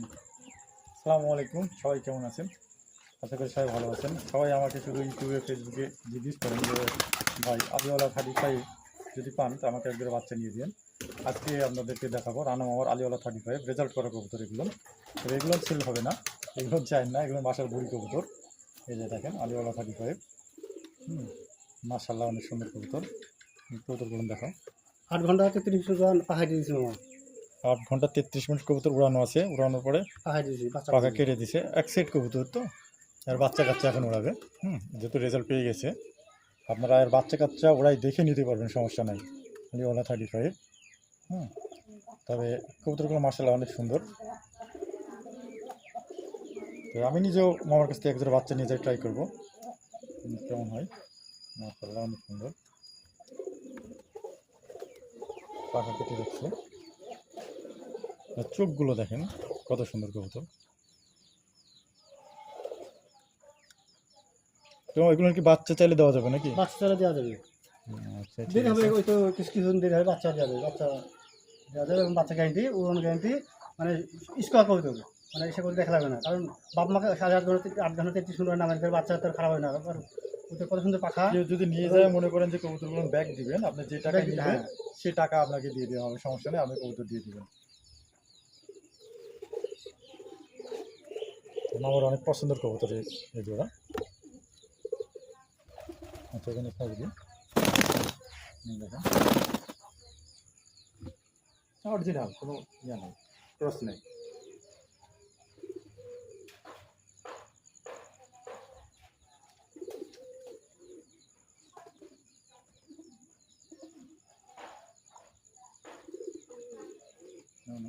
আসসালামু আলাইকুম, সবাই কেমন আছেন? আশা করি সবাই ভালো আছেন। সবাই আমাকে শুধু ইউটিউবে ফেসবুকে জিজ্ঞেস করেন যে ভাই আলিওয়ালা 35 যদি পান তো আমাকে একবার বাচ্চা নিয়ে দিন। আজকে আপনাদেরকে দেখাবো রানা মামার আলিওয়ালা 35 রেজাল্ট করা কবুতর। এগুলো সেল হবে না, এগুলো চাই না, এগুলো বাসার বুড়ি কবুতর। এই যে দেখেন আলিওয়ালা 35। মাশাআল্লাহ, অনেক সুন্দর কবুতর। কবুতরগুলো দেখো। 8 ঘন্টা 33 মিনিট পাহাড় দিয়েছি মামা। 8 ঘন্টা 33 মিনিট কবুতর উড়ানো আছে, উড়ানোর পরে পাহাড় দিয়েছি বাচ্চা পাখা কেটে দিছে। এক সেট কবুতর তো, আর বাচ্চা কাচ্চা এখন উড়াবে। যেহেতু রেজাল্ট পেয়ে গেছে, আপনারা আর বাচ্চা কাচ্চা ওরাই দেখে নিতে পারবেন, সমস্যা নাই। আলিওয়ালা 35। তবে কবুতরগুলো মাশাআল্লাহ অনেক সুন্দর। তো আমি নিজেও মামার কাছ থেকে একজোড়া বাচ্চা নিয়ে যাই, ট্রাই করবো কেমন হয়। মাশাআল্লাহ অনেক সুন্দর, পাখা কেটে রাখছে। আর চোখগুলো দেখেন কত সুন্দর কবুতর। তো এগুলো কি বাচ্চা চাইলে দেওয়া যাবে নাকি? বাচ্চা দেওয়া যাবে। আচ্ছা, দেরি হবে, ওই তো কিছুদিন দেরি হবে, বাচ্চা দেওয়া যাবে। বাচ্চা দেওয়া যাবে এবং বাচ্চা গ্যারান্টি, উড়ানো গ্যারান্টি, মানে স্কোয়ার করে দেবে। মানে এসে করে দেখা লাগবে না, কারণ বাপ মাকে 8 ঘন্টা 33 মিনিট নামের বাচ্চা তার খারাপ হয় না। আবার ওদের কত সুন্দর পাখা। কেউ যদি নিয়ে যায়, মনে করেন যে কবুতরগুলো ব্যাগ দিবেন, আপনি যে টাকা নেবেন হ্যাঁ, সেই টাকা আপনাকে দিয়ে দেওয়া হবে, সমস্যা নেই, আপনি কবুতর দিয়ে দিবেন। আমার অনেক পছন্দের কবুতর এই জোড়া। আচ্ছা, এখানে থাকবে দেখেন অরিজিনাল, কোনো ইয়ে নেই, ক্রস নেই।